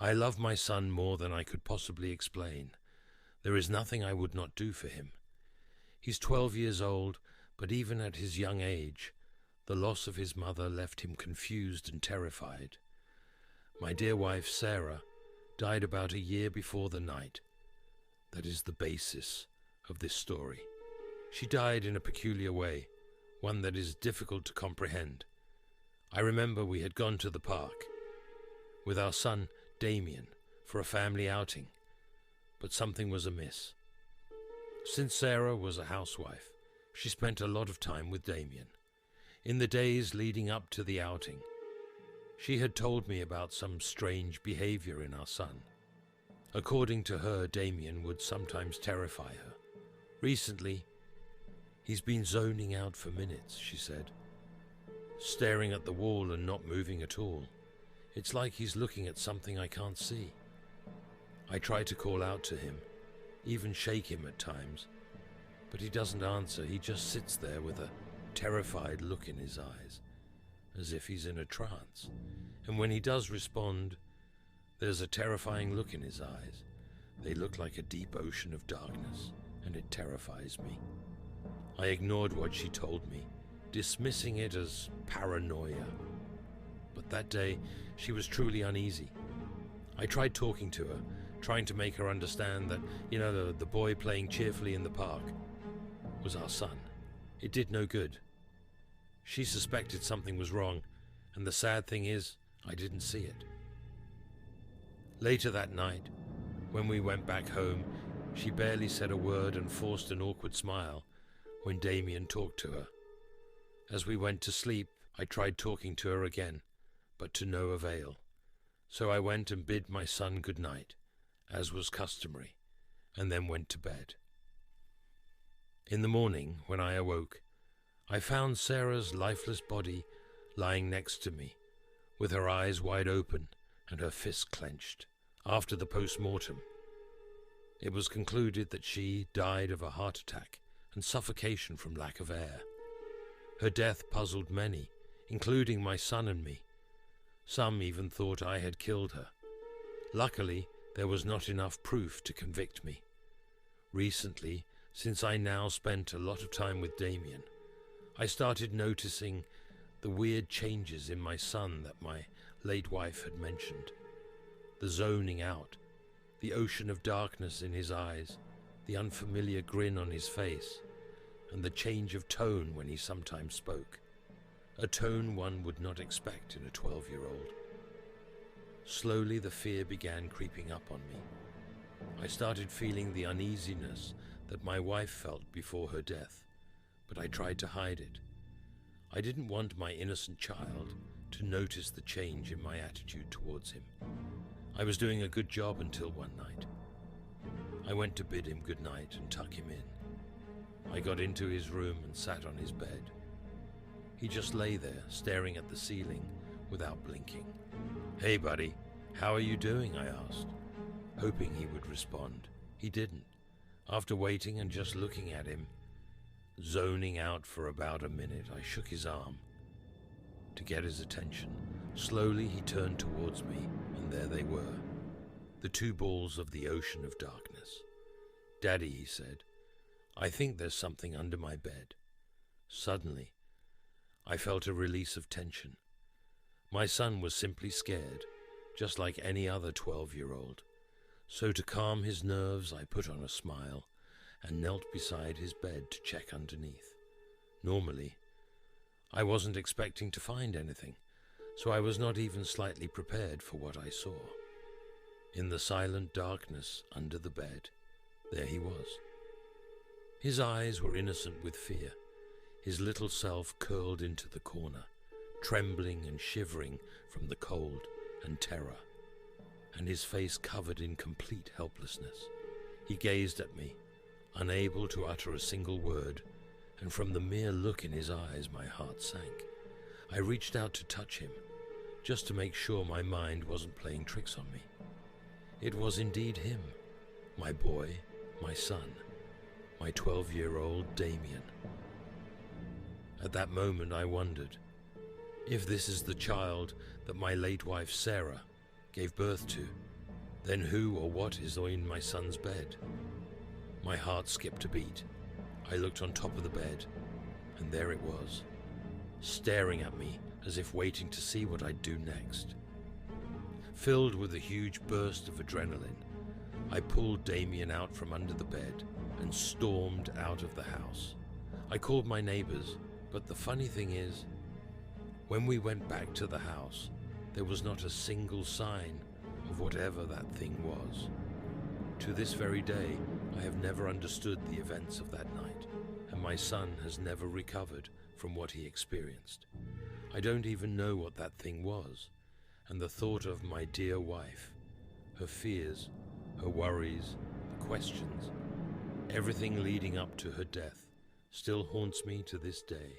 I love my son more than I could possibly explain. There is nothing I would not do for him. He's 12 years old, but even at his young age, the loss of his mother left him confused and terrified. My dear wife, Sarah, died about a year before the night that is the basis of this story. She died in a peculiar way, one that is difficult to comprehend. I remember we had gone to the park with our son, Damien, for a family outing, but something was amiss. Since Sarah was a housewife, she spent a lot of time with Damien. In the days leading up to the outing, she had told me about some strange behavior in our son. According to her, Damien would sometimes terrify her. Recently, he's been zoning out for minutes, she said, staring at the wall and not moving at all. It's like he's looking at something I can't see. I try to call out to him, even shake him at times, but he doesn't answer. He just sits there with a terrified look in his eyes, as if he's in a trance. And when he does respond, there's a terrifying look in his eyes. They look like a deep ocean of darkness, and it terrifies me. I ignored what she told me, dismissing it as paranoia. But that day, she was truly uneasy. I tried talking to her, trying to make her understand that, the boy playing cheerfully in the park was our son. It did no good. She suspected something was wrong, and the sad thing is, I didn't see it. Later that night, when we went back home, she barely said a word and forced an awkward smile when Damien talked to her. As we went to sleep, I tried talking to her again, but to no avail. So I went and bid my son good night, as was customary, and then went to bed. In the morning, when I awoke, I found Sarah's lifeless body lying next to me, with her eyes wide open and her fists clenched. After the post-mortem, it was concluded that she died of a heart attack and suffocation from lack of air. Her death puzzled many, including my son and me. Some even thought I had killed her. Luckily, there was not enough proof to convict me. Recently, since I now spent a lot of time with Damien, I started noticing the weird changes in my son that my late wife had mentioned. The zoning out, the ocean of darkness in his eyes, the unfamiliar grin on his face, and the change of tone when he sometimes spoke. A tone one would not expect in a 12-year-old. Slowly the fear began creeping up on me. I started feeling the uneasiness that my wife felt before her death, but I tried to hide it. I didn't want my innocent child to notice the change in my attitude towards him. I was doing a good job until one night. I went to bid him good night and tuck him in. I got into his room and sat on his bed. He just lay there, staring at the ceiling without blinking. "Hey, buddy, how are you doing?" I asked, hoping he would respond. He didn't. After waiting and just looking at him, zoning out for about a minute, I shook his arm to get his attention. Slowly he turned towards me, and there they were, the two balls of the ocean of darkness. "Daddy," he said, "I think there's something under my bed." Suddenly, I felt a release of tension. My son was simply scared, just like any other 12-year-old. So to calm his nerves, I put on a smile and knelt beside his bed to check underneath. Normally, I wasn't expecting to find anything, so I was not even slightly prepared for what I saw. In the silent darkness under the bed, there he was. His eyes were innocent with fear, his little self curled into the corner, trembling and shivering from the cold and terror, and his face covered in complete helplessness. He gazed at me, unable to utter a single word, and from the mere look in his eyes my heart sank. I reached out to touch him, just to make sure my mind wasn't playing tricks on me. It was indeed him, my boy, my son, my 12-year-old Damien. At that moment I wondered, if this is the child that my late wife Sarah gave birth to, Then who or what is in my son's bed? My heart skipped a beat. I looked on top of the bed, and there it was, staring at me as if waiting to see what I'd do next. Filled with a huge burst of adrenaline, I pulled Damien out from under the bed and stormed out of the house. I called my neighbors, but the funny thing is, when we went back to the house, there was not a single sign of whatever that thing was. To this very day, I have never understood the events of that night, and my son has never recovered from what he experienced. I don't even know what that thing was, and the thought of my dear wife, her fears, her worries, the questions, everything leading up to her death, still haunts me to this day.